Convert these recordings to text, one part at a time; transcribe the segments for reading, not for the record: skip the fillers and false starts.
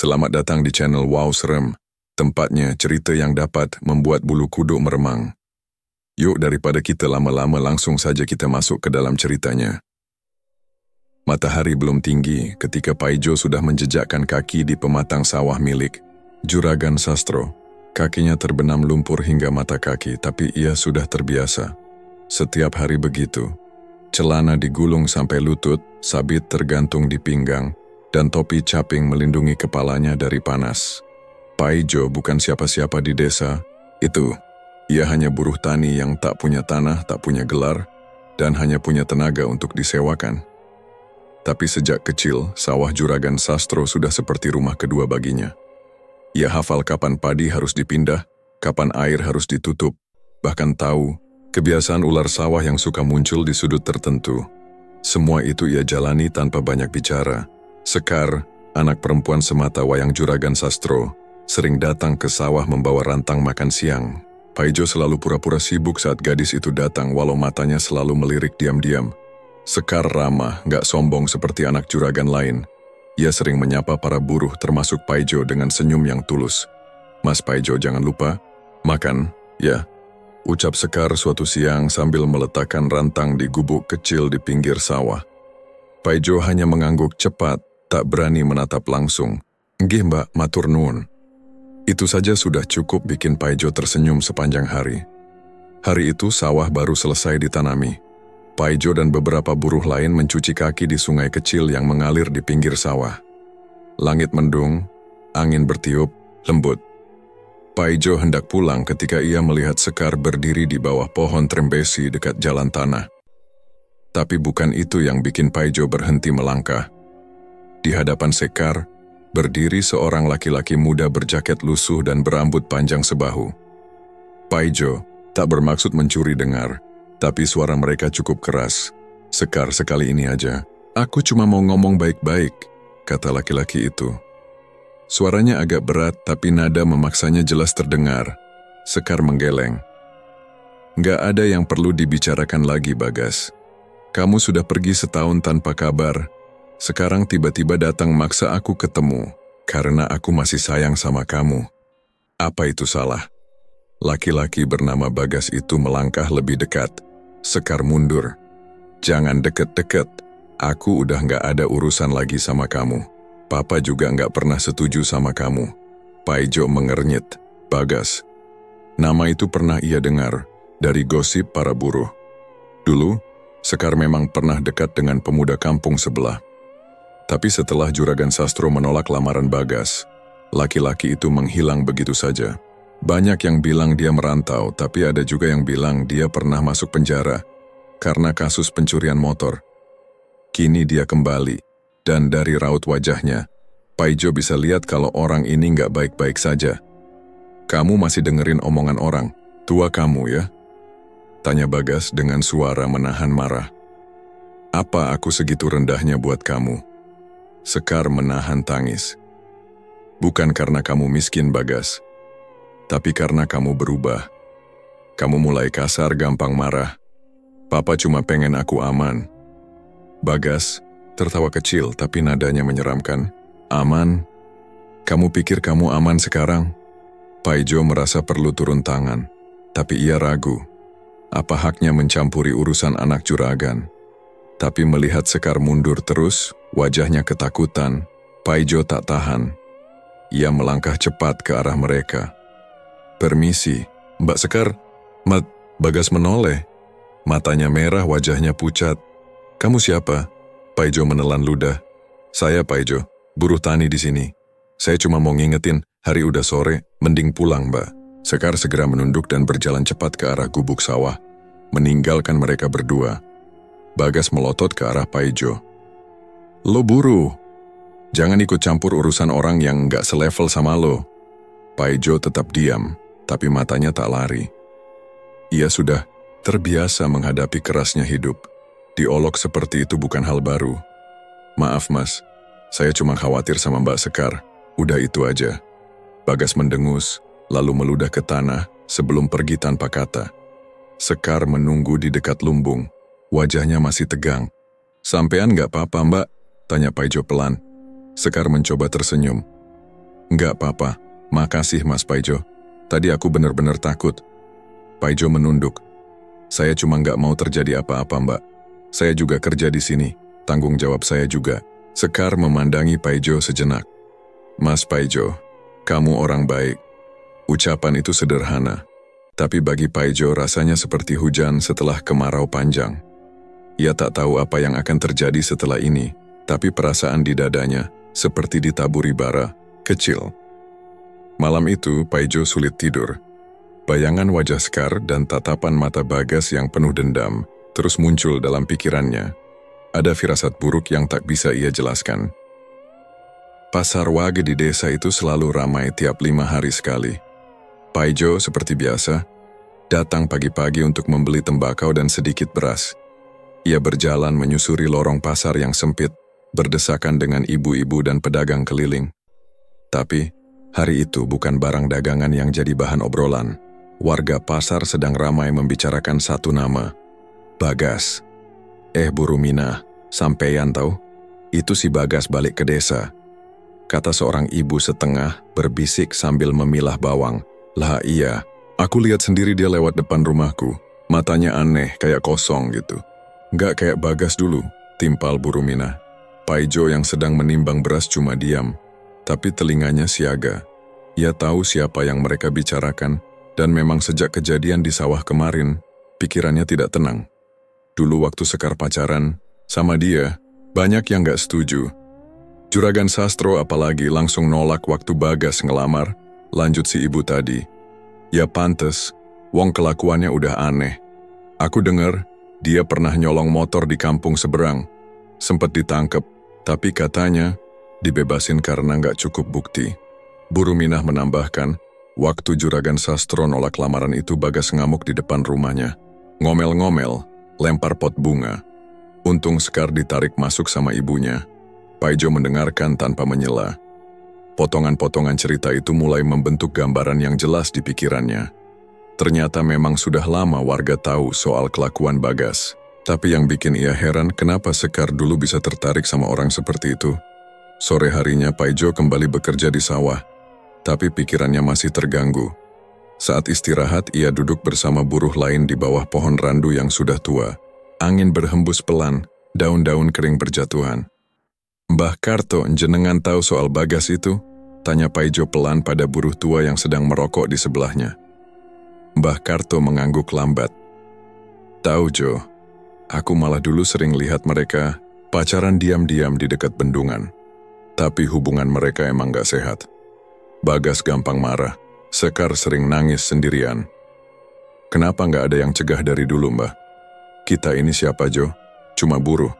Selamat datang di channel Wow Serem, tempatnya cerita yang dapat membuat bulu kuduk meremang. Yuk daripada kita lama-lama langsung saja kita masuk ke dalam ceritanya. Matahari belum tinggi ketika Paijo sudah menjejakkan kaki di pematang sawah milik Juragan Sastro. Kakinya terbenam lumpur hingga mata kaki, tapi ia sudah terbiasa. Setiap hari begitu. Celana digulung sampai lutut, sabit tergantung di pinggang, dan topi caping melindungi kepalanya dari panas. Paijo bukan siapa-siapa di desa itu. Ia hanya buruh tani yang tak punya tanah, tak punya gelar, dan hanya punya tenaga untuk disewakan. Tapi sejak kecil, sawah Juragan Sastro sudah seperti rumah kedua baginya. Ia hafal kapan padi harus dipindah, kapan air harus ditutup, bahkan tahu kebiasaan ular sawah yang suka muncul di sudut tertentu. Semua itu ia jalani tanpa banyak bicara. Sekar, anak perempuan semata wayang Juragan Sastro, sering datang ke sawah membawa rantang makan siang. Paijo selalu pura-pura sibuk saat gadis itu datang walau matanya selalu melirik diam-diam. Sekar ramah, gak sombong seperti anak juragan lain. Ia sering menyapa para buruh termasuk Paijo dengan senyum yang tulus. "Mas Paijo, jangan lupa makan, ya," ucap Sekar suatu siang sambil meletakkan rantang di gubuk kecil di pinggir sawah. Paijo hanya mengangguk cepat, tak berani menatap langsung. "Nggih mbak, matur nuwun." Itu saja sudah cukup bikin Paijo tersenyum sepanjang hari. Hari itu sawah baru selesai ditanami. Paijo dan beberapa buruh lain mencuci kaki di sungai kecil yang mengalir di pinggir sawah. Langit mendung, angin bertiup, lembut. Paijo hendak pulang ketika ia melihat Sekar berdiri di bawah pohon trembesi dekat jalan tanah. Tapi bukan itu yang bikin Paijo berhenti melangkah. Di hadapan Sekar, berdiri seorang laki-laki muda berjaket lusuh dan berambut panjang sebahu. Paijo tak bermaksud mencuri dengar, tapi suara mereka cukup keras. "Sekar, sekali ini aja. Aku cuma mau ngomong baik-baik," kata laki-laki itu. Suaranya agak berat, tapi nada memaksanya jelas terdengar. Sekar menggeleng. "Nggak ada yang perlu dibicarakan lagi, Bagas. Kamu sudah pergi setahun tanpa kabar. Sekarang tiba-tiba datang maksa aku ketemu, karena aku masih sayang sama kamu. Apa itu salah?" Laki-laki bernama Bagas itu melangkah lebih dekat. Sekar mundur. "Jangan deket-deket. Aku udah nggak ada urusan lagi sama kamu. Papa juga nggak pernah setuju sama kamu." Paijo mengernyit. Bagas. Nama itu pernah ia dengar dari gosip para buruh. Dulu, Sekar memang pernah dekat dengan pemuda kampung sebelah. Tapi setelah Juragan Sastro menolak lamaran Bagas, laki-laki itu menghilang begitu saja. Banyak yang bilang dia merantau, tapi ada juga yang bilang dia pernah masuk penjara karena kasus pencurian motor. Kini dia kembali, dan dari raut wajahnya, Paijo bisa lihat kalau orang ini nggak baik-baik saja. "Kamu masih dengerin omongan orang, tua kamu ya?" tanya Bagas dengan suara menahan marah. "Apa aku segitu rendahnya buat kamu?" Sekar menahan tangis. "Bukan karena kamu miskin, Bagas, tapi karena kamu berubah. Kamu mulai kasar, gampang marah. Papa cuma pengen aku aman." Bagas tertawa kecil tapi nadanya menyeramkan. "Aman? Kamu pikir kamu aman sekarang?" Paijo merasa perlu turun tangan, tapi ia ragu. Apa haknya mencampuri urusan anak juragan? Tapi melihat Sekar mundur terus, wajahnya ketakutan, Paijo tak tahan. Ia melangkah cepat ke arah mereka. "Permisi, Mbak Sekar." Bagas menoleh. Matanya merah, wajahnya pucat. "Kamu siapa?" Paijo menelan ludah. "Saya Paijo, buruh tani di sini. Saya cuma mau ngingetin, hari udah sore, mending pulang, Mbak." Sekar segera menunduk dan berjalan cepat ke arah gubuk sawah, meninggalkan mereka berdua. Bagas melotot ke arah Paijo. "Lo buruh. Jangan ikut campur urusan orang yang gak selevel sama lo." Paijo tetap diam, tapi matanya tak lari. Ia sudah terbiasa menghadapi kerasnya hidup. Diolok seperti itu bukan hal baru. "Maaf mas, saya cuma khawatir sama Mbak Sekar. Udah itu aja." Bagas mendengus, lalu meludah ke tanah sebelum pergi tanpa kata. Sekar menunggu di dekat lumbung. Wajahnya masih tegang. "Sampean gak apa-apa, Mbak?" tanya Paijo pelan. Sekar mencoba tersenyum. Enggak apa-apa, makasih Mas Paijo. Tadi aku benar-benar takut. Paijo menunduk. Saya cuma nggak mau terjadi apa-apa Mbak. Saya juga kerja di sini, tanggung jawab saya juga. Sekar memandangi Paijo sejenak. Mas Paijo, kamu orang baik. Ucapan itu sederhana, tapi bagi Paijo rasanya seperti hujan setelah kemarau panjang. Ia tak tahu apa yang akan terjadi setelah ini, tapi perasaan di dadanya seperti ditaburi bara, kecil. Malam itu, Paijo sulit tidur. Bayangan wajah Sekar dan tatapan mata Bagas yang penuh dendam terus muncul dalam pikirannya. Ada firasat buruk yang tak bisa ia jelaskan. Pasar Wage di desa itu selalu ramai tiap 5 hari sekali. Paijo seperti biasa, datang pagi-pagi untuk membeli tembakau dan sedikit beras. Ia berjalan menyusuri lorong pasar yang sempit, berdesakan dengan ibu-ibu dan pedagang keliling. Tapi, hari itu bukan barang dagangan yang jadi bahan obrolan. Warga pasar sedang ramai membicarakan satu nama, Bagas. Bu Rumina, sampeyan tahu? Itu si Bagas balik ke desa. Kata seorang ibu setengah berbisik sambil memilah bawang. Lah iya, aku lihat sendiri dia lewat depan rumahku. Matanya aneh, kayak kosong gitu. Nggak kayak Bagas dulu, timpal Bu Rumina. Paijo yang sedang menimbang beras cuma diam, tapi telinganya siaga. Ia tahu siapa yang mereka bicarakan, dan memang sejak kejadian di sawah kemarin, pikirannya tidak tenang. Dulu waktu Sekar pacaran, sama dia, banyak yang gak setuju. Juragan Sastro apalagi langsung nolak waktu Bagas ngelamar, lanjut si ibu tadi. Ya pantes, wong kelakuannya udah aneh. Aku dengar, dia pernah nyolong motor di kampung seberang. Sempet ditangkep, tapi katanya dibebasin karena gak cukup bukti. Bu Ruminah menambahkan, waktu Juragan Sastro nolak lamaran itu Bagas ngamuk di depan rumahnya. Ngomel-ngomel, lempar pot bunga. Untung Sekar ditarik masuk sama ibunya. Paijo mendengarkan tanpa menyela. Potongan-potongan cerita itu mulai membentuk gambaran yang jelas di pikirannya. Ternyata memang sudah lama warga tahu soal kelakuan Bagas. Tapi yang bikin ia heran kenapa Sekar dulu bisa tertarik sama orang seperti itu. Sore harinya Paijo kembali bekerja di sawah. Tapi pikirannya masih terganggu. Saat istirahat, ia duduk bersama buruh lain di bawah pohon randu yang sudah tua. Angin berhembus pelan, daun-daun kering berjatuhan. Mbah Karto, jenengan tahu soal Bagas itu? Tanya Paijo pelan pada buruh tua yang sedang merokok di sebelahnya. Mbah Karto mengangguk lambat. Tahu Jo, aku malah dulu sering lihat mereka pacaran diam-diam di dekat bendungan. Tapi hubungan mereka emang gak sehat. Bagas gampang marah, Sekar sering nangis sendirian. Kenapa nggak ada yang cegah dari dulu, Mbah? Kita ini siapa, Jo? Cuma buruh.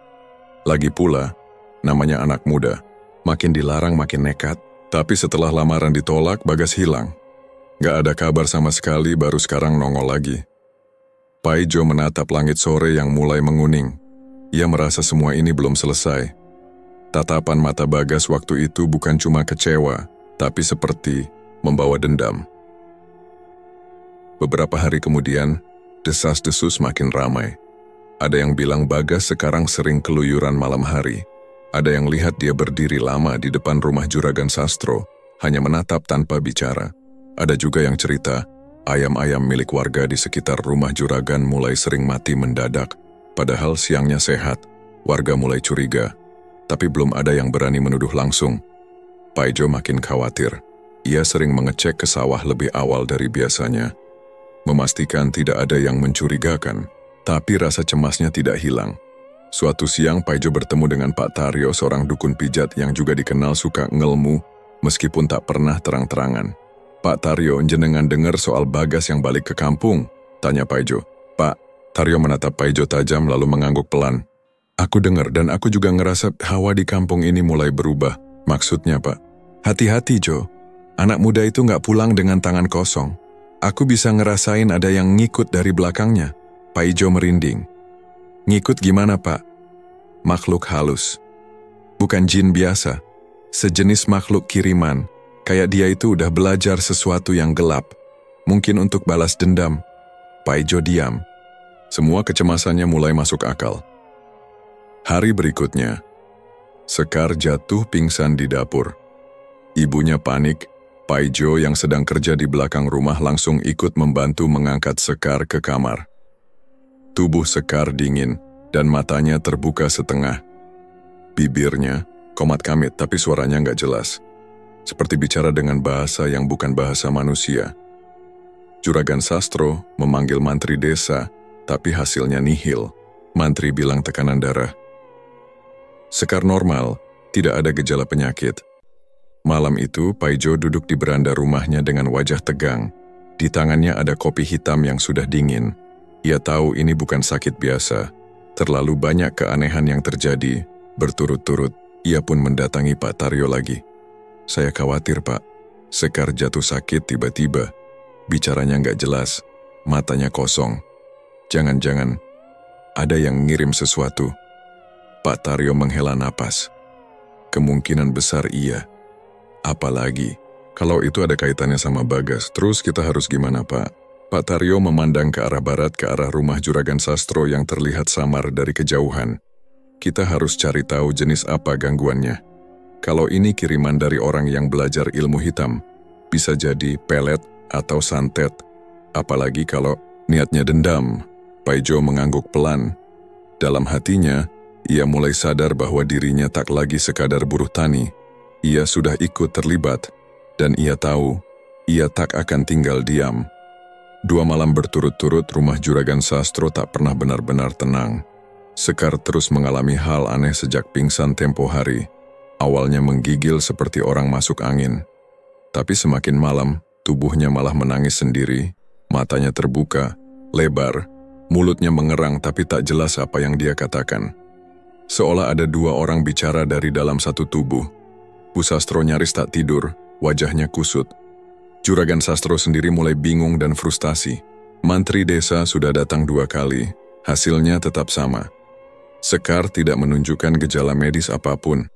Lagi pula, namanya anak muda. Makin dilarang makin nekat. Tapi setelah lamaran ditolak, Bagas hilang. Nggak ada kabar sama sekali, baru sekarang nongol lagi. Paijo menatap langit sore yang mulai menguning. Ia merasa semua ini belum selesai. Tatapan mata Bagas waktu itu bukan cuma kecewa, tapi seperti membawa dendam. Beberapa hari kemudian, desas-desus makin ramai. Ada yang bilang Bagas sekarang sering keluyuran malam hari. Ada yang lihat dia berdiri lama di depan rumah Juragan Sastro, hanya menatap tanpa bicara. Ada juga yang cerita, ayam-ayam milik warga di sekitar rumah Juragan mulai sering mati mendadak. Padahal siangnya sehat, warga mulai curiga. Tapi belum ada yang berani menuduh langsung. Paijo makin khawatir. Ia sering mengecek ke sawah lebih awal dari biasanya. Memastikan tidak ada yang mencurigakan. Tapi rasa cemasnya tidak hilang. Suatu siang Paijo bertemu dengan Pak Taryo, seorang dukun pijat yang juga dikenal suka ngelmu, meskipun tak pernah terang-terangan. Pak Taryo, jenengan dengar soal Bagas yang balik ke kampung? Tanya Paijo. Pak, Taryo menatap Paijo tajam lalu mengangguk pelan. Aku dengar dan aku juga ngerasa hawa di kampung ini mulai berubah. Maksudnya, Pak? Hati-hati, Jo. Anak muda itu nggak pulang dengan tangan kosong. Aku bisa ngerasain ada yang ngikut dari belakangnya. Paijo merinding. Ngikut gimana, Pak? Makhluk halus. Bukan jin biasa. Sejenis makhluk kiriman. Kayak dia itu udah belajar sesuatu yang gelap. Mungkin untuk balas dendam. Paijo diam. Semua kecemasannya mulai masuk akal. Hari berikutnya, Sekar jatuh pingsan di dapur. Ibunya panik. Paijo yang sedang kerja di belakang rumah langsung ikut membantu mengangkat Sekar ke kamar. Tubuh Sekar dingin dan matanya terbuka setengah. Bibirnya komat kamit tapi suaranya nggak jelas. Seperti bicara dengan bahasa yang bukan bahasa manusia. Juragan Sastro memanggil mantri desa, tapi hasilnya nihil. Mantri bilang tekanan darah. Sekar normal, tidak ada gejala penyakit. Malam itu, Paijo duduk di beranda rumahnya dengan wajah tegang. Di tangannya ada kopi hitam yang sudah dingin. Ia tahu ini bukan sakit biasa. Terlalu banyak keanehan yang terjadi. Berturut-turut, ia pun mendatangi Pak Taryo lagi. Saya khawatir, Pak. Sekar jatuh sakit tiba-tiba. Bicaranya nggak jelas. Matanya kosong. Jangan-jangan ada yang ngirim sesuatu. Pak Taryo menghela napas. Kemungkinan besar iya. Apalagi, kalau itu ada kaitannya sama Bagas, terus kita harus gimana, Pak? Pak Taryo memandang ke arah barat ke arah rumah Juragan Sastro yang terlihat samar dari kejauhan. Kita harus cari tahu jenis apa gangguannya. Kalau ini kiriman dari orang yang belajar ilmu hitam, bisa jadi pelet atau santet. Apalagi kalau niatnya dendam. Paijo mengangguk pelan. Dalam hatinya, ia mulai sadar bahwa dirinya tak lagi sekadar buruh tani. Ia sudah ikut terlibat, dan ia tahu, ia tak akan tinggal diam. 2 malam berturut-turut rumah Juragan Sastro tak pernah benar-benar tenang. Sekar terus mengalami hal aneh sejak pingsan tempo hari. Awalnya menggigil seperti orang masuk angin. Tapi semakin malam, tubuhnya malah menangis sendiri, matanya terbuka, lebar, mulutnya mengerang tapi tak jelas apa yang dia katakan. Seolah ada 2 orang bicara dari dalam satu tubuh. Bu Sastro nyaris tak tidur, wajahnya kusut. Juragan Sastro sendiri mulai bingung dan frustasi. Mantri desa sudah datang 2 kali, hasilnya tetap sama. Sekar tidak menunjukkan gejala medis apapun,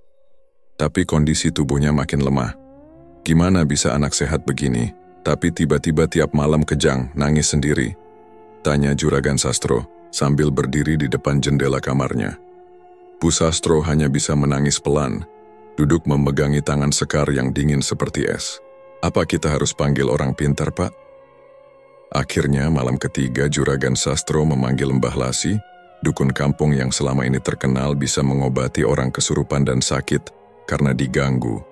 tapi kondisi tubuhnya makin lemah. Gimana bisa anak sehat begini, tapi tiba-tiba tiap malam kejang, nangis sendiri? Tanya Juragan Sastro, sambil berdiri di depan jendela kamarnya. Bu Sastro hanya bisa menangis pelan, duduk memegangi tangan Sekar yang dingin seperti es. Apa kita harus panggil orang pintar, Pak? Akhirnya malam ketiga Juragan Sastro memanggil Mbah Lasi, dukun kampung yang selama ini terkenal bisa mengobati orang kesurupan dan sakit karena diganggu.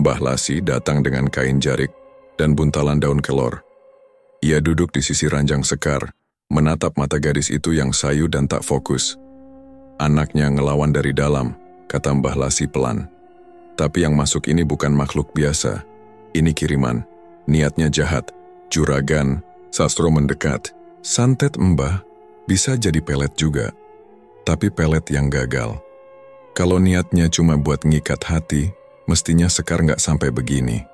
Mbah Lasi datang dengan kain jarik dan buntalan daun kelor. Ia duduk di sisi ranjang Sekar, menatap mata gadis itu yang sayu dan tak fokus. Anaknya ngelawan dari dalam, kata Mbah Lasi pelan. Tapi yang masuk ini bukan makhluk biasa. Ini kiriman. Niatnya jahat. Juragan Sastro mendekat. Santet Mbah bisa jadi pelet juga. Tapi pelet yang gagal. Kalau niatnya cuma buat ngikat hati, mestinya Sekar nggak sampai begini.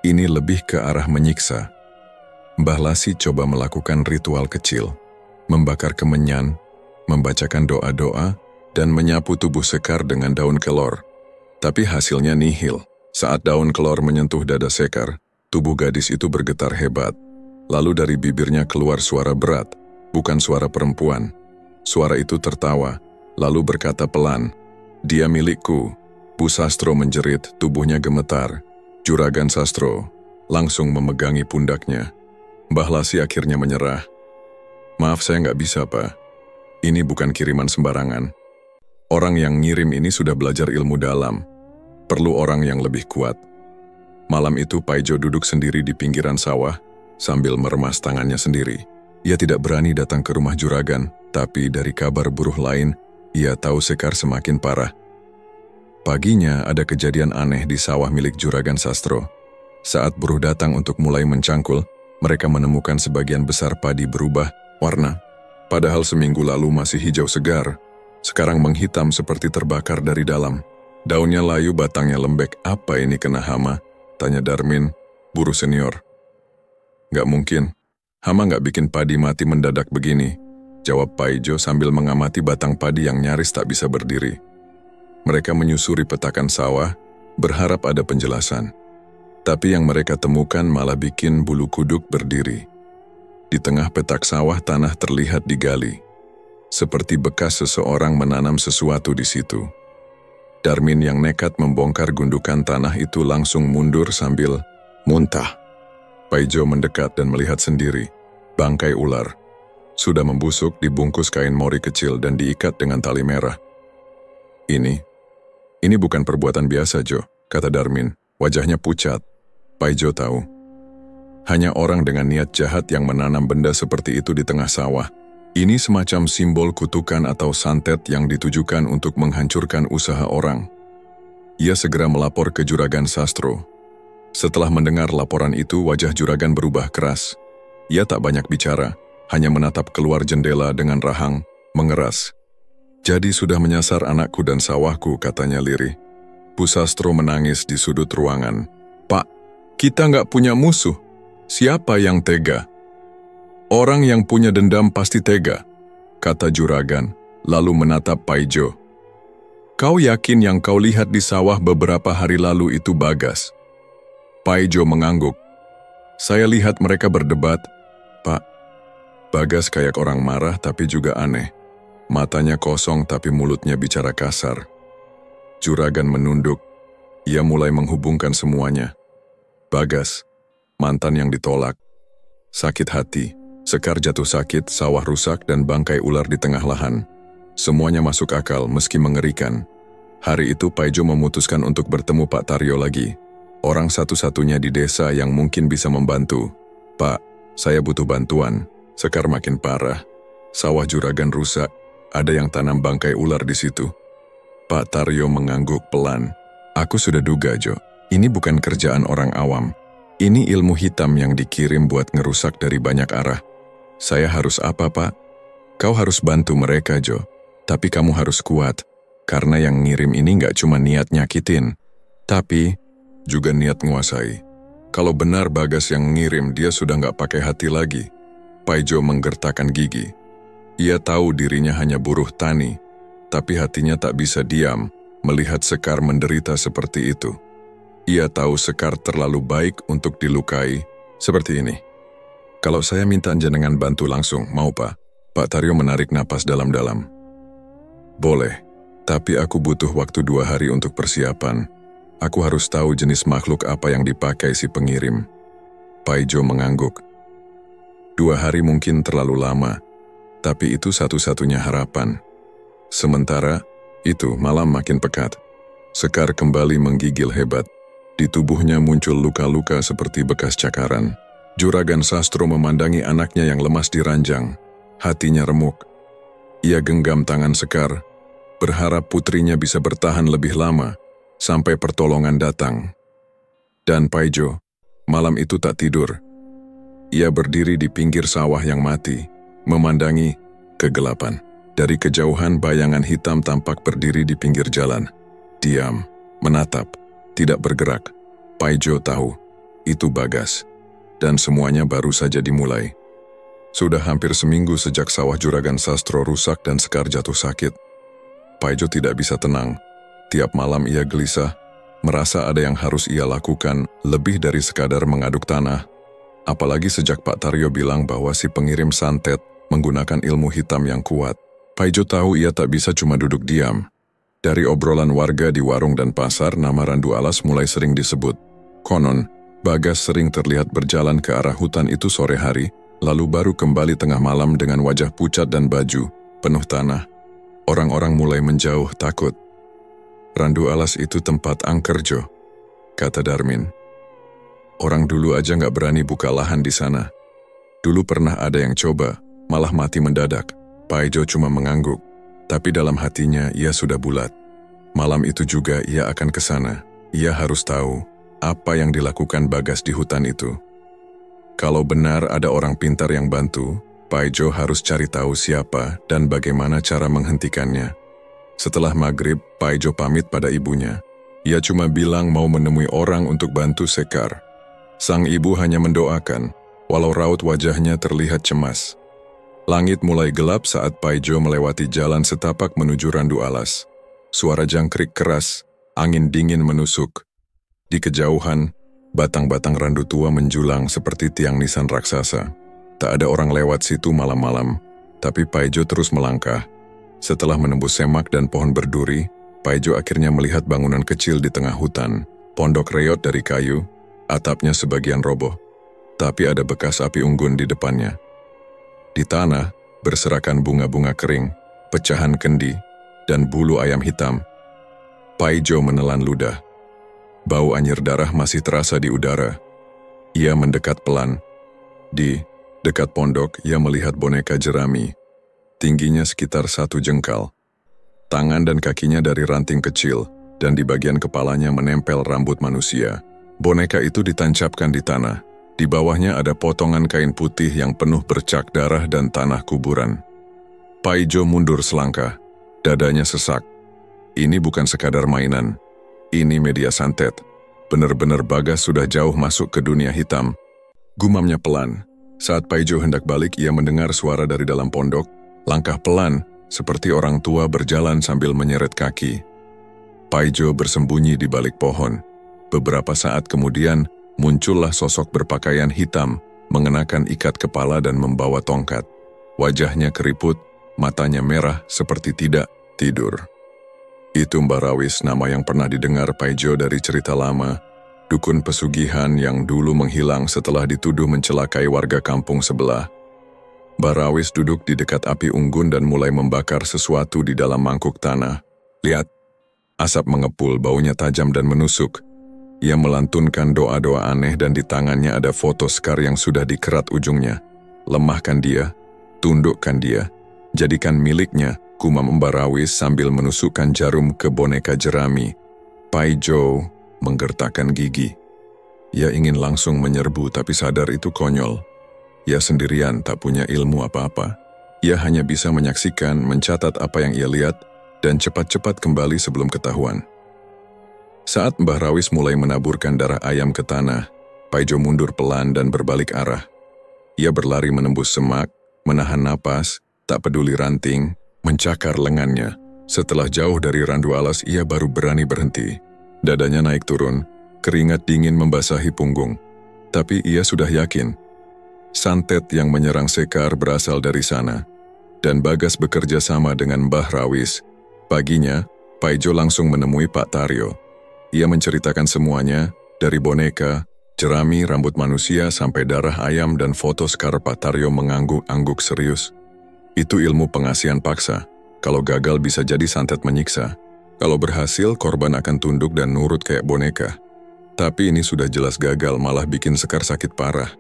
Ini lebih ke arah menyiksa. Mbah Lasi coba melakukan ritual kecil. Membakar kemenyan, membacakan doa-doa, dan menyapu tubuh Sekar dengan daun kelor. Tapi hasilnya nihil. Saat daun kelor menyentuh dada Sekar, tubuh gadis itu bergetar hebat. Lalu dari bibirnya keluar suara berat, bukan suara perempuan. Suara itu tertawa, lalu berkata pelan, "Dia milikku." Bu Sastro menjerit, tubuhnya gemetar. Juragan Sastro langsung memegangi pundaknya. Mbah Lasi akhirnya menyerah. "Maaf, saya nggak bisa, Pak. Ini bukan kiriman sembarangan. Orang yang ngirim ini sudah belajar ilmu dalam. Perlu orang yang lebih kuat." Malam itu Paijo duduk sendiri di pinggiran sawah sambil meremas tangannya sendiri. Ia tidak berani datang ke rumah juragan, tapi dari kabar buruh lain, ia tahu Sekar semakin parah. Paginya ada kejadian aneh di sawah milik Juragan Sastro. Saat buruh datang untuk mulai mencangkul, mereka menemukan sebagian besar padi berubah warna. Padahal seminggu lalu masih hijau segar. Sekarang menghitam seperti terbakar dari dalam. Daunnya layu, batangnya lembek. "Apa ini, kena hama?" tanya Darmin, buruh senior. "Nggak mungkin. Hama nggak bikin padi mati mendadak begini," jawab Paijo sambil mengamati batang padi yang nyaris tak bisa berdiri. Mereka menyusuri petakan sawah, berharap ada penjelasan. Tapi yang mereka temukan malah bikin bulu kuduk berdiri. Di tengah petak sawah tanah terlihat digali. Seperti bekas seseorang menanam sesuatu di situ. Darmin yang nekat membongkar gundukan tanah itu langsung mundur sambil muntah. Paijo mendekat dan melihat sendiri, bangkai ular. Sudah membusuk dibungkus kain mori kecil dan diikat dengan tali merah. Ini bukan perbuatan biasa, Jo, kata Darmin. Wajahnya pucat. Paijo tahu. Hanya orang dengan niat jahat yang menanam benda seperti itu di tengah sawah. Ini semacam simbol kutukan atau santet yang ditujukan untuk menghancurkan usaha orang. Ia segera melapor ke Juragan Sastro. Setelah mendengar laporan itu, wajah Juragan berubah keras. Ia tak banyak bicara, hanya menatap keluar jendela dengan rahang, mengeras. Jadi sudah menyasar anakku dan sawahku, katanya lirih. Bu Sastro menangis di sudut ruangan. Pak, kita nggak punya musuh. Siapa yang tega? Orang yang punya dendam pasti tega, kata Juragan, lalu menatap Paijo. Kau yakin yang kau lihat di sawah beberapa hari lalu itu Bagas? Paijo mengangguk. Saya lihat mereka berdebat. Pak, Bagas kayak orang marah tapi juga aneh. Matanya kosong tapi mulutnya bicara kasar. Juragan menunduk. Ia mulai menghubungkan semuanya. Bagas, mantan yang ditolak. Sakit hati, Sekar jatuh sakit, sawah rusak dan bangkai ular di tengah lahan. Semuanya masuk akal meski mengerikan. Hari itu Paijo memutuskan untuk bertemu Pak Taryo lagi. Orang satu-satunya di desa yang mungkin bisa membantu. Pak, saya butuh bantuan. Sekar makin parah. Sawah Juragan rusak. Ada yang tanam bangkai ular di situ. Pak Taryo mengangguk pelan. Aku sudah duga, Jo. Ini bukan kerjaan orang awam. Ini ilmu hitam yang dikirim buat ngerusak dari banyak arah. Saya harus apa, Pak? Kau harus bantu mereka, Jo. Tapi kamu harus kuat. Karena yang ngirim ini nggak cuma niat nyakitin. Tapi juga niat nguasai. Kalau benar Bagas yang ngirim, dia sudah nggak pakai hati lagi. Paijo menggertakkan gigi. Ia tahu dirinya hanya buruh tani. Tapi hatinya tak bisa diam melihat Sekar menderita seperti itu. Ia tahu Sekar terlalu baik untuk dilukai seperti ini. Kalau saya minta jenengan bantu langsung, mau Pak? Pak Taryo menarik napas dalam-dalam. Boleh, tapi aku butuh waktu 2 hari untuk persiapan. Aku harus tahu jenis makhluk apa yang dipakai si pengirim. Paijo mengangguk. 2 hari mungkin terlalu lama, tapi itu satu-satunya harapan. Sementara, itu malam makin pekat. Sekar kembali menggigil hebat. Di tubuhnya muncul luka-luka seperti bekas cakaran. Juragan Sastro memandangi anaknya yang lemas di ranjang. Hatinya remuk. Ia genggam tangan Sekar, berharap putrinya bisa bertahan lebih lama, sampai pertolongan datang. Dan Paijo, malam itu tak tidur. Ia berdiri di pinggir sawah yang mati, memandangi kegelapan. Dari kejauhan bayangan hitam tampak berdiri di pinggir jalan. Diam, menatap, tidak bergerak. Paijo tahu, itu Bagas. Dan semuanya baru saja dimulai. Sudah hampir seminggu sejak sawah Juragan Sastro rusak dan Sekar jatuh sakit. Paijo tidak bisa tenang. Tiap malam ia gelisah, merasa ada yang harus ia lakukan lebih dari sekadar mengaduk tanah. Apalagi sejak Pak Taryo bilang bahwa si pengirim santet menggunakan ilmu hitam yang kuat. Paijo tahu ia tak bisa cuma duduk diam. Dari obrolan warga di warung dan pasar, nama Randu Alas mulai sering disebut. Konon, Bagas sering terlihat berjalan ke arah hutan itu sore hari, lalu baru kembali tengah malam dengan wajah pucat dan baju penuh tanah. Orang-orang mulai menjauh takut. Randu Alas itu tempat angker, Jo, kata Darmin. Orang dulu aja nggak berani buka lahan di sana. Dulu pernah ada yang coba, malah mati mendadak. Paijo cuma mengangguk, tapi dalam hatinya ia sudah bulat. Malam itu juga ia akan ke sana. Ia harus tahu apa yang dilakukan Bagas di hutan itu. Kalau benar ada orang pintar yang bantu, Paijo harus cari tahu siapa dan bagaimana cara menghentikannya. Setelah maghrib, Paijo pamit pada ibunya. Ia cuma bilang mau menemui orang untuk bantu Sekar. Sang ibu hanya mendoakan, walau raut wajahnya terlihat cemas. Langit mulai gelap saat Paijo melewati jalan setapak menuju Randu Alas. Suara jangkrik keras, angin dingin menusuk. Di kejauhan, batang-batang randu tua menjulang seperti tiang nisan raksasa. Tak ada orang lewat situ malam-malam, tapi Paijo terus melangkah. Setelah menembus semak dan pohon berduri, Paijo akhirnya melihat bangunan kecil di tengah hutan, pondok reot dari kayu, atapnya sebagian roboh, tapi ada bekas api unggun di depannya. Di tanah, berserakan bunga-bunga kering, pecahan kendi, dan bulu ayam hitam. Paijo menelan ludah. Bau anyir darah masih terasa di udara. Ia mendekat pelan. Di dekat pondok, ia melihat boneka jerami. Tingginya sekitar 1 jengkal. Tangan dan kakinya dari ranting kecil, dan di bagian kepalanya menempel rambut manusia. Boneka itu ditancapkan di tanah. Di bawahnya ada potongan kain putih yang penuh bercak darah dan tanah kuburan. Paijo mundur selangkah. Dadanya sesak. Ini bukan sekadar mainan. Ini media santet. Benar-benar Bagas sudah jauh masuk ke dunia hitam. Gumamnya pelan. Saat Paijo hendak balik, ia mendengar suara dari dalam pondok. Langkah pelan, seperti orang tua berjalan sambil menyeret kaki. Paijo bersembunyi di balik pohon. Beberapa saat kemudian, muncullah sosok berpakaian hitam, mengenakan ikat kepala dan membawa tongkat. Wajahnya keriput, matanya merah seperti tidak tidur. Itu Mbah Rawis, nama yang pernah didengar Paijo dari cerita lama. Dukun pesugihan yang dulu menghilang setelah dituduh mencelakai warga kampung sebelah. Mbah Rawis duduk di dekat api unggun dan mulai membakar sesuatu di dalam mangkuk tanah. Lihat, asap mengepul, baunya tajam dan menusuk. Ia melantunkan doa-doa aneh dan di tangannya ada foto Sekar yang sudah dikerat ujungnya. Lemahkan dia, tundukkan dia, jadikan miliknya, gumam Mbah Rawis sambil menusukkan jarum ke boneka jerami. Paijo menggertakkan gigi. Ia ingin langsung menyerbu tapi sadar itu konyol. Ia sendirian, tak punya ilmu apa-apa. Ia hanya bisa menyaksikan, mencatat apa yang ia lihat, dan cepat-cepat kembali sebelum ketahuan. Saat Mbah Rawis mulai menaburkan darah ayam ke tanah, Paijo mundur pelan dan berbalik arah. Ia berlari menembus semak, menahan napas, tak peduli ranting, mencakar lengannya. Setelah jauh dari randu alas, ia baru berani berhenti. Dadanya naik turun, keringat dingin membasahi punggung. Tapi ia sudah yakin, santet yang menyerang Sekar berasal dari sana, dan Bagas bekerja sama dengan Mbah Rawis. Paginya, Paijo langsung menemui Pak Taryo. Ia menceritakan semuanya, dari boneka, jerami, rambut manusia, sampai darah ayam dan foto Sekar. Pak Taryo mengangguk-angguk serius. Itu ilmu pengasihan paksa. Kalau gagal bisa jadi santet menyiksa. Kalau berhasil, korban akan tunduk dan nurut kayak boneka. Tapi ini sudah jelas gagal, malah bikin Sekar sakit parah.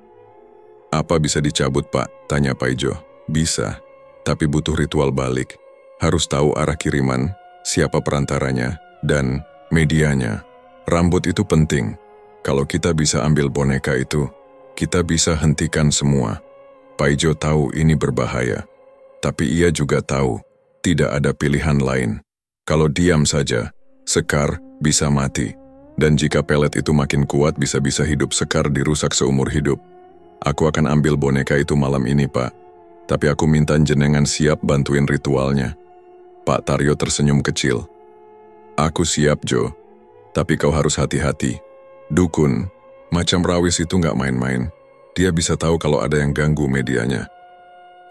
Apa bisa dicabut, Pak? Tanya Paijo. Bisa, tapi butuh ritual balik. Harus tahu arah kiriman, siapa perantaranya, dan medianya. Rambut itu penting. Kalau kita bisa ambil boneka itu, kita bisa hentikan semua. Paijo tahu ini berbahaya. Tapi ia juga tahu, tidak ada pilihan lain. Kalau diam saja, Sekar bisa mati. Dan jika pelet itu makin kuat, bisa-bisa hidup Sekar dirusak seumur hidup. Aku akan ambil boneka itu malam ini, Pak. Tapi aku minta jenengan siap bantuin ritualnya. Pak Taryo tersenyum kecil. Aku siap, Jo. Tapi kau harus hati-hati. Dukun, macam Rawis itu nggak main-main. Dia bisa tahu kalau ada yang ganggu medianya.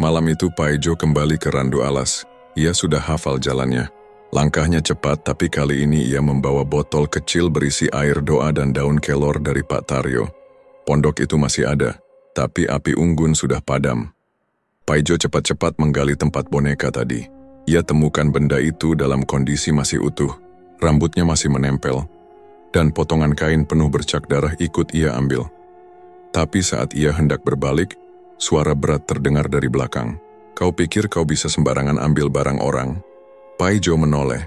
Malam itu Paijo kembali ke randu alas. Ia sudah hafal jalannya. Langkahnya cepat, tapi kali ini ia membawa botol kecil berisi air doa dan daun kelor dari Pak Taryo. Pondok itu masih ada, tapi api unggun sudah padam. Paijo cepat-cepat menggali tempat boneka tadi. Ia temukan benda itu dalam kondisi masih utuh. Rambutnya masih menempel, dan potongan kain penuh bercak darah ikut ia ambil. Tapi saat ia hendak berbalik, suara berat terdengar dari belakang. Kau pikir kau bisa sembarangan ambil barang orang? Paijo menoleh.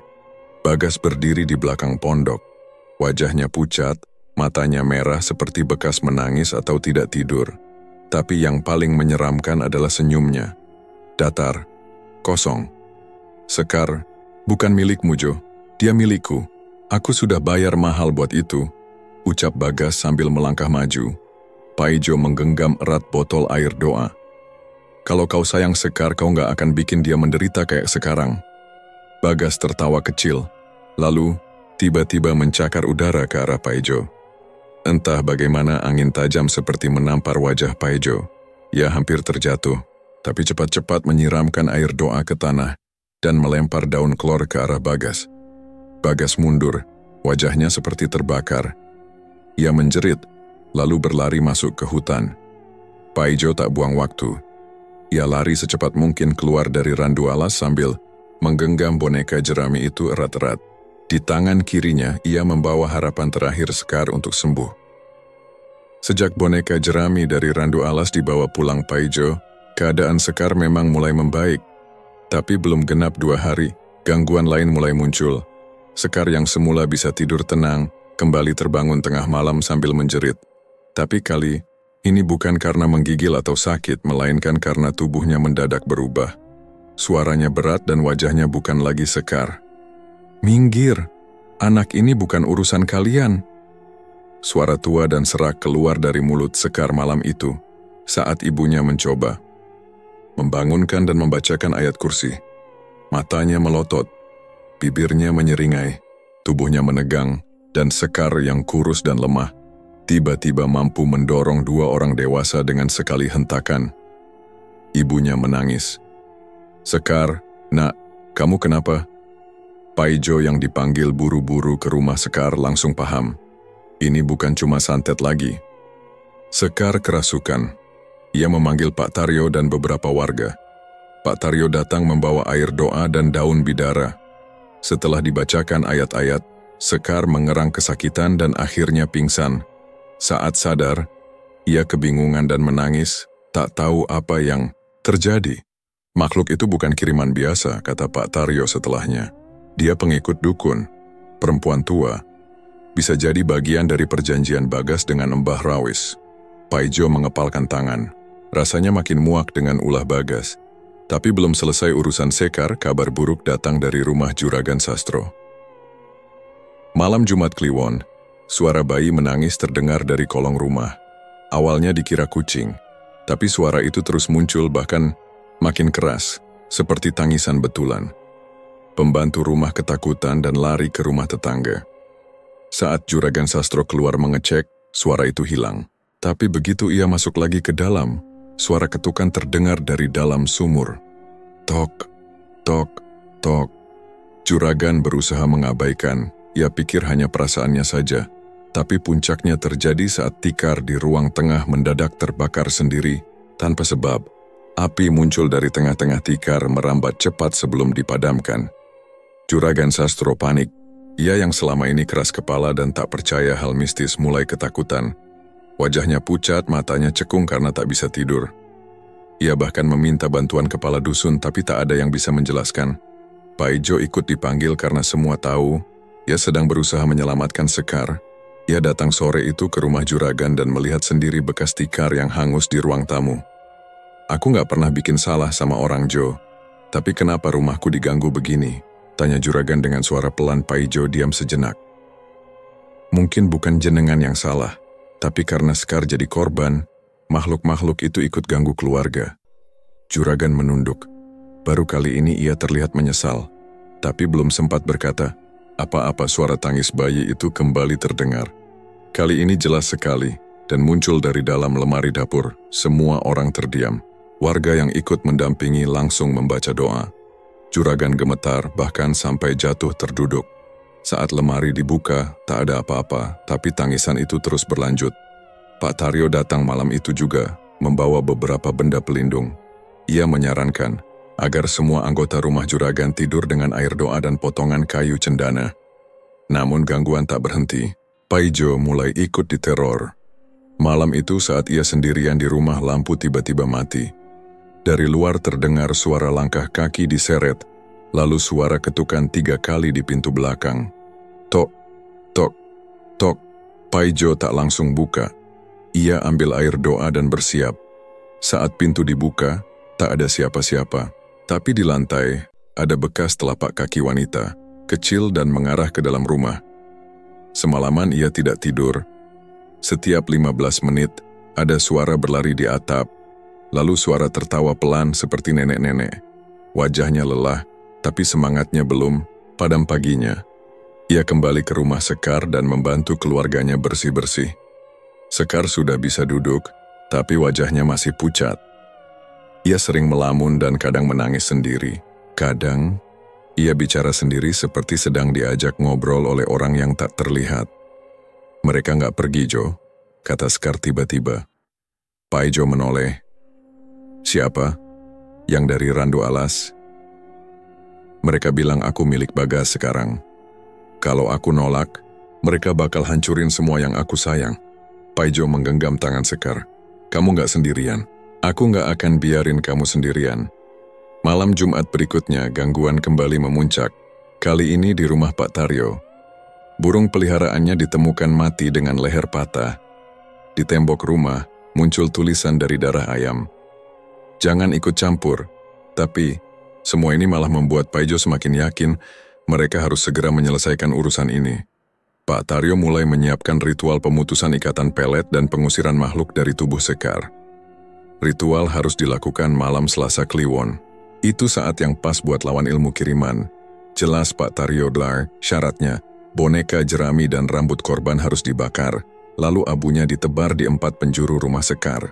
Bagas berdiri di belakang pondok. Wajahnya pucat, matanya merah seperti bekas menangis atau tidak tidur. Tapi yang paling menyeramkan adalah senyumnya. Datar, kosong. Sekar, bukan milikmu, Jo. Dia milikku. Aku sudah bayar mahal buat itu, ucap Bagas sambil melangkah maju. Paijo menggenggam erat botol air doa. Kalau kau sayang Sekar, kau nggak akan bikin dia menderita kayak sekarang. Bagas tertawa kecil, lalu tiba-tiba mencakar udara ke arah Paijo. Entah bagaimana angin tajam seperti menampar wajah Paijo. Ia hampir terjatuh, tapi cepat-cepat menyiramkan air doa ke tanah dan melempar daun klor ke arah Bagas. Bagas mundur, wajahnya seperti terbakar. Ia menjerit, lalu berlari masuk ke hutan. Paijo tak buang waktu. Ia lari secepat mungkin keluar dari randu alas sambil menggenggam boneka jerami itu erat-erat. Di tangan kirinya, ia membawa harapan terakhir Sekar untuk sembuh. Sejak boneka jerami dari randu alas dibawa pulang Paijo, keadaan Sekar memang mulai membaik. Tapi belum genap 2 hari, gangguan lain mulai muncul. Sekar yang semula bisa tidur tenang, kembali terbangun tengah malam sambil menjerit. Tapi kali ini bukan karena menggigil atau sakit, melainkan karena tubuhnya mendadak berubah. Suaranya berat dan wajahnya bukan lagi Sekar. "Minggir, anak ini bukan urusan kalian." Suara tua dan serak keluar dari mulut Sekar malam itu, saat ibunya mencoba membangunkan dan membacakan ayat kursi. Matanya melotot, bibirnya menyeringai, tubuhnya menegang, dan Sekar yang kurus dan lemah, tiba-tiba mampu mendorong 2 orang dewasa dengan sekali hentakan. Ibunya menangis. "Sekar, nak, kamu kenapa?" Paijo yang dipanggil buru-buru ke rumah Sekar langsung paham. Ini bukan cuma santet lagi. Sekar kerasukan. Ia memanggil Pak Taryo dan beberapa warga. Pak Taryo datang membawa air doa dan daun bidara. Setelah dibacakan ayat-ayat, Sekar mengerang kesakitan dan akhirnya pingsan. Saat sadar, ia kebingungan dan menangis, tak tahu apa yang terjadi. "Makhluk itu bukan kiriman biasa," kata Pak Taryo setelahnya. "Dia pengikut dukun, perempuan tua. Bisa jadi bagian dari perjanjian Bagas dengan Mbah Rawis." Paijo mengepalkan tangan. Rasanya makin muak dengan ulah Bagas. Tapi belum selesai urusan Sekar, kabar buruk datang dari rumah Juragan Sastro. Malam Jumat Kliwon, suara bayi menangis terdengar dari kolong rumah. Awalnya dikira kucing, tapi suara itu terus muncul bahkan makin keras, seperti tangisan betulan. Pembantu rumah ketakutan dan lari ke rumah tetangga. Saat Juragan Sastro keluar mengecek, suara itu hilang. Tapi begitu ia masuk lagi ke dalam, suara ketukan terdengar dari dalam sumur. Tok, tok, tok. Juragan berusaha mengabaikan, ia pikir hanya perasaannya saja. Tapi puncaknya terjadi saat tikar di ruang tengah mendadak terbakar sendiri, tanpa sebab. Api muncul dari tengah-tengah tikar merambat cepat sebelum dipadamkan. Juragan Sastro panik. Ia yang selama ini keras kepala dan tak percaya hal mistis mulai ketakutan. Wajahnya pucat, matanya cekung karena tak bisa tidur. Ia bahkan meminta bantuan kepala dusun tapi tak ada yang bisa menjelaskan. Paijo ikut dipanggil karena semua tahu ia sedang berusaha menyelamatkan Sekar. Ia datang sore itu ke rumah Juragan dan melihat sendiri bekas tikar yang hangus di ruang tamu. "Aku gak pernah bikin salah sama orang, Jo. Tapi kenapa rumahku diganggu begini?" tanya Juragan dengan suara pelan. Paijo diam sejenak. "Mungkin bukan jenengan yang salah, tapi karena Sekar jadi korban, makhluk-makhluk itu ikut ganggu keluarga." Juragan menunduk. Baru kali ini ia terlihat menyesal, tapi belum sempat berkata apa-apa suara tangis bayi itu kembali terdengar. Kali ini jelas sekali dan muncul dari dalam lemari dapur. Semua orang terdiam. Warga yang ikut mendampingi langsung membaca doa. Juragan gemetar bahkan sampai jatuh terduduk. Saat lemari dibuka, tak ada apa-apa, tapi tangisan itu terus berlanjut. Pak Taryo datang malam itu juga, membawa beberapa benda pelindung. Ia menyarankan agar semua anggota rumah Juragan tidur dengan air doa dan potongan kayu cendana. Namun gangguan tak berhenti. Paijo mulai ikut diteror. Malam itu saat ia sendirian di rumah, lampu tiba-tiba mati. Dari luar terdengar suara langkah kaki diseret, lalu suara ketukan 3 kali di pintu belakang. Tok, tok, tok. Paijo tak langsung buka. Ia ambil air doa dan bersiap. Saat pintu dibuka, tak ada siapa-siapa. Tapi di lantai, ada bekas telapak kaki wanita, kecil dan mengarah ke dalam rumah. Semalaman ia tidak tidur. Setiap 15 menit, ada suara berlari di atap, lalu suara tertawa pelan seperti nenek-nenek. Wajahnya lelah, tapi semangatnya belum padam paginya. Ia kembali ke rumah Sekar dan membantu keluarganya bersih-bersih. Sekar sudah bisa duduk, tapi wajahnya masih pucat. Ia sering melamun dan kadang menangis sendiri. Kadang, Ia bicara sendiri seperti sedang diajak ngobrol oleh orang yang tak terlihat. Mereka nggak pergi, Jo, kata Sekar tiba-tiba. Paijo menoleh. Siapa? Yang dari Randu Alas? Mereka bilang aku milik Bagas sekarang. Kalau aku nolak, mereka bakal hancurin semua yang aku sayang. Paijo menggenggam tangan Sekar. Kamu nggak sendirian. Aku nggak akan biarin kamu sendirian. Malam Jumat berikutnya, gangguan kembali memuncak. Kali ini di rumah Pak Taryo. Burung peliharaannya ditemukan mati dengan leher patah. Di tembok rumah, muncul tulisan dari darah ayam. Jangan ikut campur. Tapi, semua ini malah membuat Paijo semakin yakin mereka harus segera menyelesaikan urusan ini. Pak Taryo mulai menyiapkan ritual pemutusan ikatan pelet dan pengusiran makhluk dari tubuh Sekar. Ritual harus dilakukan malam Selasa Kliwon. Itu saat yang pas buat lawan ilmu kiriman. Jelas Pak Taryo Dlar, syaratnya, boneka jerami dan rambut korban harus dibakar, lalu abunya ditebar di 4 penjuru rumah Sekar.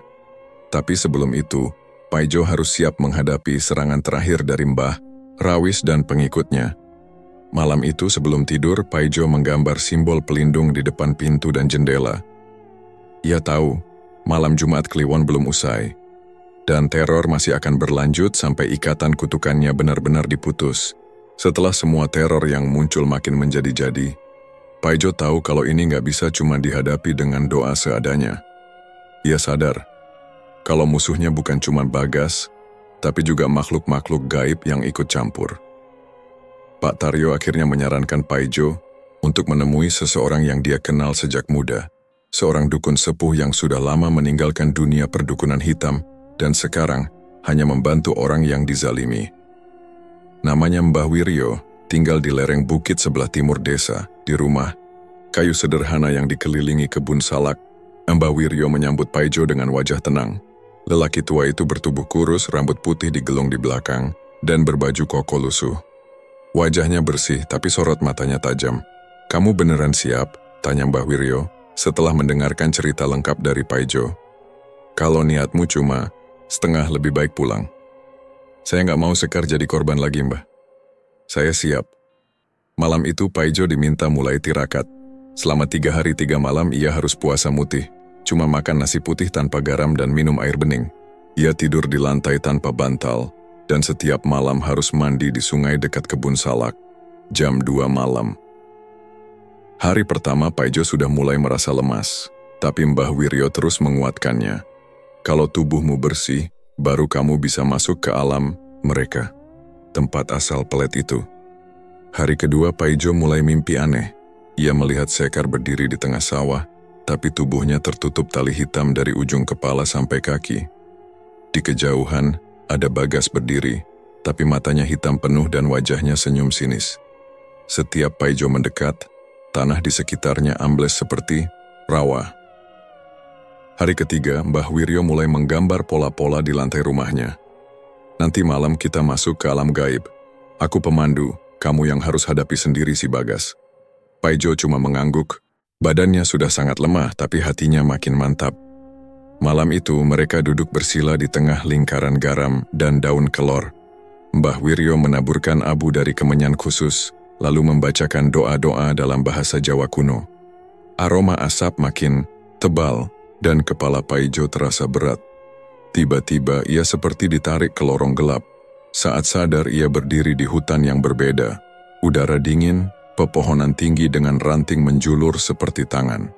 Tapi sebelum itu, Paijo harus siap menghadapi serangan terakhir dari Mbah, Rawis dan pengikutnya. Malam itu sebelum tidur, Paijo menggambar simbol pelindung di depan pintu dan jendela. Ia tahu, malam Jumat Kliwon belum usai. Dan teror masih akan berlanjut sampai ikatan kutukannya benar-benar diputus. Setelah semua teror yang muncul makin menjadi-jadi, Paijo tahu kalau ini nggak bisa cuma dihadapi dengan doa seadanya. Ia sadar, kalau musuhnya bukan cuma Bagas, tapi juga makhluk-makhluk gaib yang ikut campur. Pak Taryo akhirnya menyarankan Paijo untuk menemui seseorang yang dia kenal sejak muda, seorang dukun sepuh yang sudah lama meninggalkan dunia perdukunan hitam, dan sekarang hanya membantu orang yang dizalimi. Namanya Mbah Wiryo, tinggal di lereng bukit sebelah timur desa, di rumah kayu sederhana yang dikelilingi kebun salak. Mbah Wiryo menyambut Paijo dengan wajah tenang. Lelaki tua itu bertubuh kurus, rambut putih digelung di belakang, dan berbaju koko lusuh. Wajahnya bersih, tapi sorot matanya tajam. Kamu beneran siap? Tanya Mbah Wiryo, setelah mendengarkan cerita lengkap dari Paijo. Kalau niatmu cuma setengah, lebih baik pulang. Saya nggak mau Sekar jadi korban lagi, Mbah. Saya siap. Malam itu Paijo diminta mulai tirakat. Selama 3 hari 3 malam ia harus puasa mutih. Cuma makan nasi putih tanpa garam dan minum air bening. Ia tidur di lantai tanpa bantal. Dan setiap malam harus mandi di sungai dekat kebun salak. Jam 2 malam. Hari pertama Paijo sudah mulai merasa lemas. Tapi Mbah Wiryo terus menguatkannya. Kalau tubuhmu bersih, baru kamu bisa masuk ke alam mereka, tempat asal pelet itu. Hari kedua Paijo mulai mimpi aneh. Ia melihat Sekar berdiri di tengah sawah, tapi tubuhnya tertutup tali hitam dari ujung kepala sampai kaki. Di kejauhan, ada Bagas berdiri, tapi matanya hitam penuh dan wajahnya senyum sinis. Setiap Paijo mendekat, tanah di sekitarnya ambles seperti rawa. Hari ketiga, Mbah Wiryo mulai menggambar pola-pola di lantai rumahnya. Nanti malam kita masuk ke alam gaib. Aku pemandu, kamu yang harus hadapi sendiri si Bagas. Paijo cuma mengangguk. Badannya sudah sangat lemah, tapi hatinya makin mantap. Malam itu mereka duduk bersila di tengah lingkaran garam dan daun kelor. Mbah Wiryo menaburkan abu dari kemenyan khusus, lalu membacakan doa-doa dalam bahasa Jawa kuno. Aroma asap makin tebal, dan kepala Paijo terasa berat. Tiba-tiba ia seperti ditarik ke lorong gelap. Saat sadar ia berdiri di hutan yang berbeda. Udara dingin, pepohonan tinggi dengan ranting menjulur seperti tangan.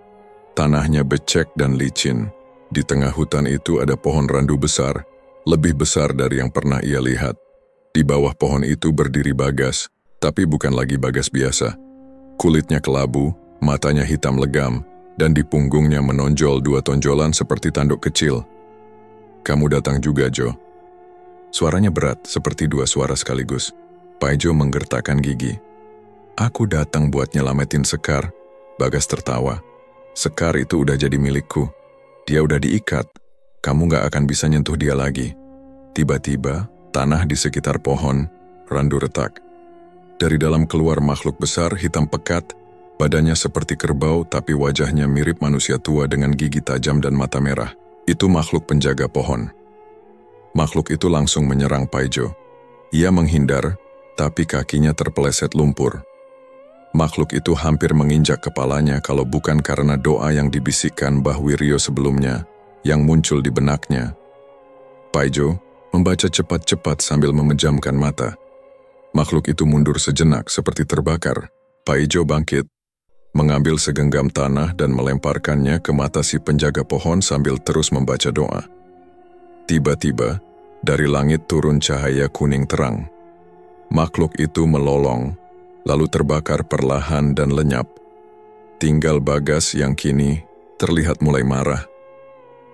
Tanahnya becek dan licin. Di tengah hutan itu ada pohon randu besar, lebih besar dari yang pernah ia lihat. Di bawah pohon itu berdiri Bagas, tapi bukan lagi Bagas biasa. Kulitnya kelabu, matanya hitam legam, dan di punggungnya menonjol 2 tonjolan seperti tanduk kecil. Kamu datang juga, Jo. Suaranya berat, seperti 2 suara sekaligus. Paijo menggertakkan gigi. Aku datang buat nyelamatin Sekar. Bagas tertawa. Sekar itu udah jadi milikku. Dia udah diikat. Kamu gak akan bisa nyentuh dia lagi. Tiba-tiba, tanah di sekitar pohon, randu retak. Dari dalam keluar makhluk besar, hitam pekat. Badannya seperti kerbau, tapi wajahnya mirip manusia tua dengan gigi tajam dan mata merah. Itu makhluk penjaga pohon. Makhluk itu langsung menyerang Paijo. Ia menghindar, tapi kakinya terpeleset lumpur. Makhluk itu hampir menginjak kepalanya kalau bukan karena doa yang dibisikkan Mbah Wiryo sebelumnya yang muncul di benaknya. Paijo membaca cepat-cepat sambil memejamkan mata. Makhluk itu mundur sejenak seperti terbakar. Paijo bangkit, mengambil segenggam tanah dan melemparkannya ke mata si penjaga pohon sambil terus membaca doa. Tiba-tiba, dari langit turun cahaya kuning terang. Makhluk itu melolong, lalu terbakar perlahan dan lenyap. Tinggal Bagas yang kini terlihat mulai marah.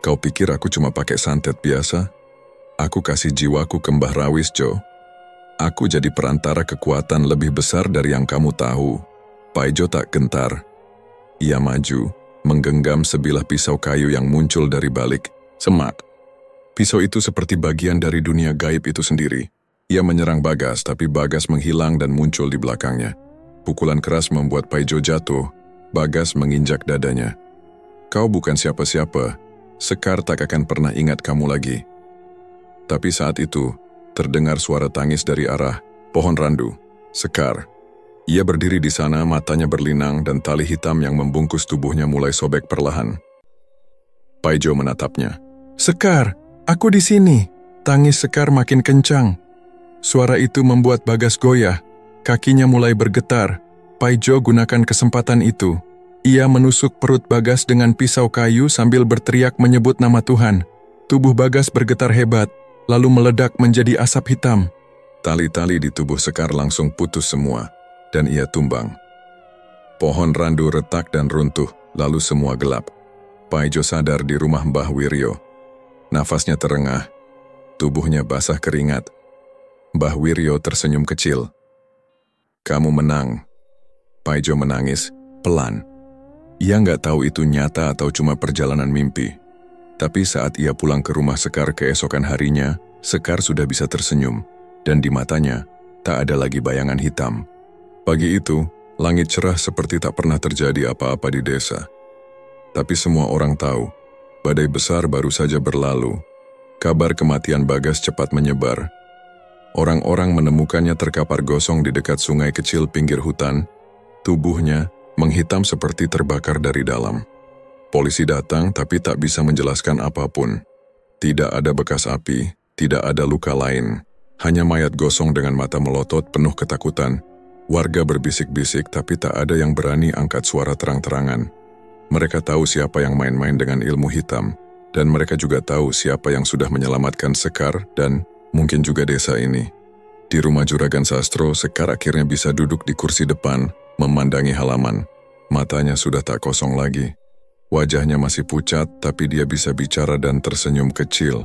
Kau pikir aku cuma pakai santet biasa? Aku kasih jiwaku ke Mbah Rawis, Jo. Aku jadi perantara kekuatan lebih besar dari yang kamu tahu. Paijo tak gentar. Ia maju, menggenggam sebilah pisau kayu yang muncul dari balik. Semak. Pisau itu seperti bagian dari dunia gaib itu sendiri. Ia menyerang Bagas, tapi Bagas menghilang dan muncul di belakangnya. Pukulan keras membuat Paijo jatuh. Bagas menginjak dadanya. Kau bukan siapa-siapa. Sekar tak akan pernah ingat kamu lagi. Tapi saat itu, terdengar suara tangis dari arah pohon randu. Sekar. Ia berdiri di sana, matanya berlinang dan tali hitam yang membungkus tubuhnya mulai sobek perlahan. Paijo menatapnya. Sekar, aku di sini. Tangis Sekar makin kencang. Suara itu membuat Bagas goyah. Kakinya mulai bergetar. Paijo gunakan kesempatan itu. Ia menusuk perut Bagas dengan pisau kayu sambil berteriak menyebut nama Tuhan. Tubuh Bagas bergetar hebat, lalu meledak menjadi asap hitam. Tali-tali di tubuh Sekar langsung putus semua, dan ia tumbang. Pohon randu retak dan runtuh, lalu semua gelap. Paijo sadar di rumah Mbah Wiryo. Nafasnya terengah, tubuhnya basah keringat. Mbah Wiryo tersenyum kecil. Kamu menang. Paijo menangis, pelan. Ia nggak tahu itu nyata atau cuma perjalanan mimpi. Tapi saat ia pulang ke rumah Sekar keesokan harinya, Sekar sudah bisa tersenyum, dan di matanya tak ada lagi bayangan hitam. Pagi itu, langit cerah seperti tak pernah terjadi apa-apa di desa. Tapi semua orang tahu, badai besar baru saja berlalu. Kabar kematian Bagas cepat menyebar. Orang-orang menemukannya terkapar gosong di dekat sungai kecil pinggir hutan. Tubuhnya menghitam seperti terbakar dari dalam. Polisi datang tapi tak bisa menjelaskan apapun. Tidak ada bekas api, tidak ada luka lain. Hanya mayat gosong dengan mata melotot penuh ketakutan. Warga berbisik-bisik tapi tak ada yang berani angkat suara terang-terangan. Mereka tahu siapa yang main-main dengan ilmu hitam. Dan mereka juga tahu siapa yang sudah menyelamatkan Sekar dan mungkin juga desa ini. Di rumah Juragan Sastro, Sekar akhirnya bisa duduk di kursi depan, memandangi halaman. Matanya sudah tak kosong lagi. Wajahnya masih pucat, tapi dia bisa bicara dan tersenyum kecil.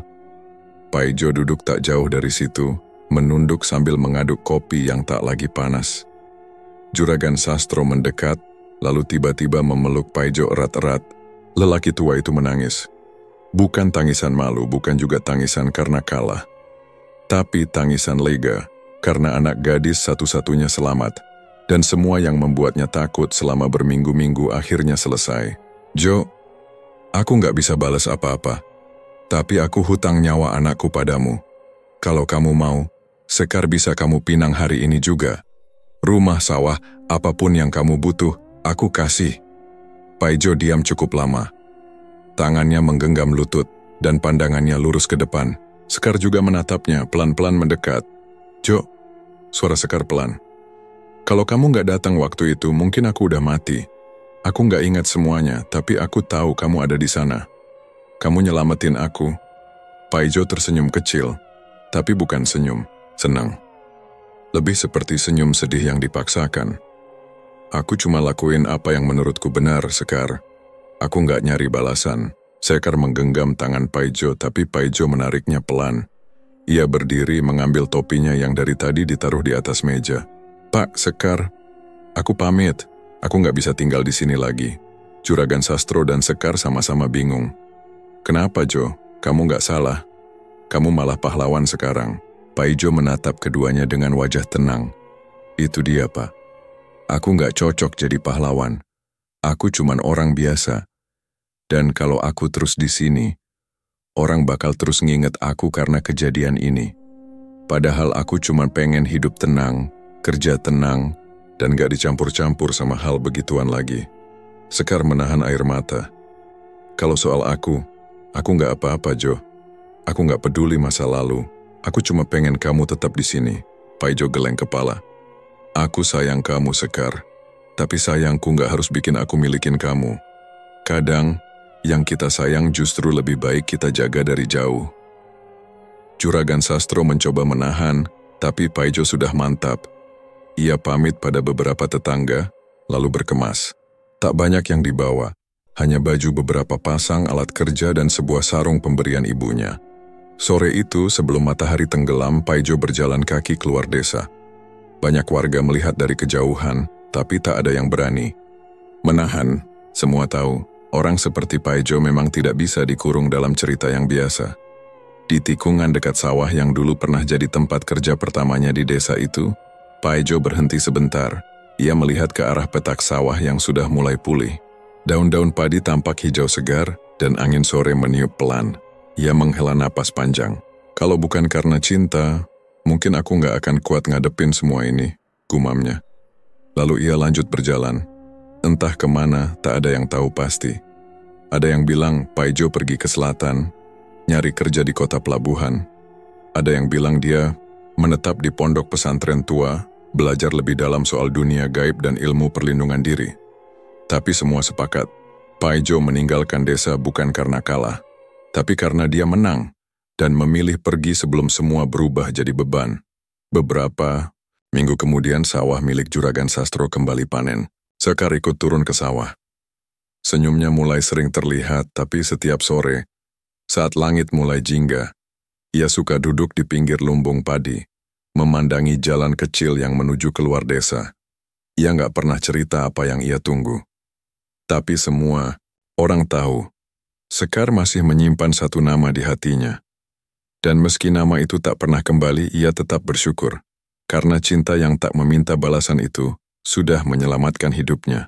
Paijo duduk tak jauh dari situ, menunduk sambil mengaduk kopi yang tak lagi panas. Juragan Sastro mendekat, lalu tiba-tiba memeluk Paijo erat-erat. Lelaki tua itu menangis. Bukan tangisan malu, bukan juga tangisan karena kalah. Tapi tangisan lega, karena anak gadis satu-satunya selamat. Dan semua yang membuatnya takut selama berminggu-minggu akhirnya selesai. Jo, aku nggak bisa balas apa-apa. Tapi aku hutang nyawa anakku padamu. Kalau kamu mau, Sekar bisa kamu pinang hari ini juga. Rumah, sawah, apapun yang kamu butuh, aku kasih. Paijo diam cukup lama. Tangannya menggenggam lutut, dan pandangannya lurus ke depan. Sekar juga menatapnya, pelan-pelan mendekat. Jo, suara Sekar pelan. Kalau kamu nggak datang waktu itu, mungkin aku udah mati. Aku nggak ingat semuanya, tapi aku tahu kamu ada di sana. Kamu nyelamatin aku. Paijo tersenyum kecil, tapi bukan senyum, senang. Lebih seperti senyum sedih yang dipaksakan. Aku cuma lakuin apa yang menurutku benar, Sekar. Aku nggak nyari balasan. Sekar menggenggam tangan Paijo, tapi Paijo menariknya pelan. Ia berdiri mengambil topinya yang dari tadi ditaruh di atas meja. Pak, Sekar, aku pamit. Aku nggak bisa tinggal di sini lagi. Juragan Sastro dan Sekar sama-sama bingung. Kenapa, Jo? Kamu nggak salah. Kamu malah pahlawan sekarang. Paijo menatap keduanya dengan wajah tenang. Itu dia, Pak. Aku nggak cocok jadi pahlawan. Aku cuman orang biasa. Dan kalau aku terus di sini, orang bakal terus nginget aku karena kejadian ini. Padahal aku cuma pengen hidup tenang, kerja tenang, dan gak dicampur-campur sama hal begituan lagi. Sekar menahan air mata. Kalau soal aku gak apa-apa, Jo. Aku gak peduli masa lalu. Aku cuma pengen kamu tetap di sini. Paijo geleng kepala. Aku sayang kamu, Sekar. Tapi sayangku gak harus bikin aku milikin kamu. Kadang, yang kita sayang justru lebih baik kita jaga dari jauh. Juragan Sastro mencoba menahan, tapi Paijo sudah mantap. Ia pamit pada beberapa tetangga, lalu berkemas. Tak banyak yang dibawa, hanya baju beberapa pasang alat kerja dan sebuah sarung pemberian ibunya. Sore itu, sebelum matahari tenggelam, Paijo berjalan kaki keluar desa. Banyak warga melihat dari kejauhan, tapi tak ada yang berani menahan. Semua tahu, orang seperti Paijo memang tidak bisa dikurung dalam cerita yang biasa. Di tikungan dekat sawah yang dulu pernah jadi tempat kerja pertamanya di desa itu, Paijo berhenti sebentar. Ia melihat ke arah petak sawah yang sudah mulai pulih. Daun-daun padi tampak hijau segar dan angin sore meniup pelan. Ia menghela napas panjang. Kalau bukan karena cinta, mungkin aku gak akan kuat ngadepin semua ini, gumamnya. Lalu ia lanjut berjalan. Entah kemana, tak ada yang tahu pasti. Ada yang bilang Paijo pergi ke selatan, nyari kerja di kota pelabuhan. Ada yang bilang dia menetap di pondok pesantren tua, belajar lebih dalam soal dunia gaib dan ilmu perlindungan diri. Tapi semua sepakat, Paijo meninggalkan desa bukan karena kalah, tapi karena dia menang dan memilih pergi sebelum semua berubah jadi beban. Beberapa minggu kemudian sawah milik Juragan Sastro kembali panen. Sekar ikut turun ke sawah. Senyumnya mulai sering terlihat, tapi setiap sore, saat langit mulai jingga, ia suka duduk di pinggir lumbung padi, memandangi jalan kecil yang menuju keluar desa. Ia gak pernah cerita apa yang ia tunggu. Tapi semua orang tahu, Sekar masih menyimpan satu nama di hatinya. Dan meski nama itu tak pernah kembali, ia tetap bersyukur. Karena cinta yang tak meminta balasan itu sudah menyelamatkan hidupnya.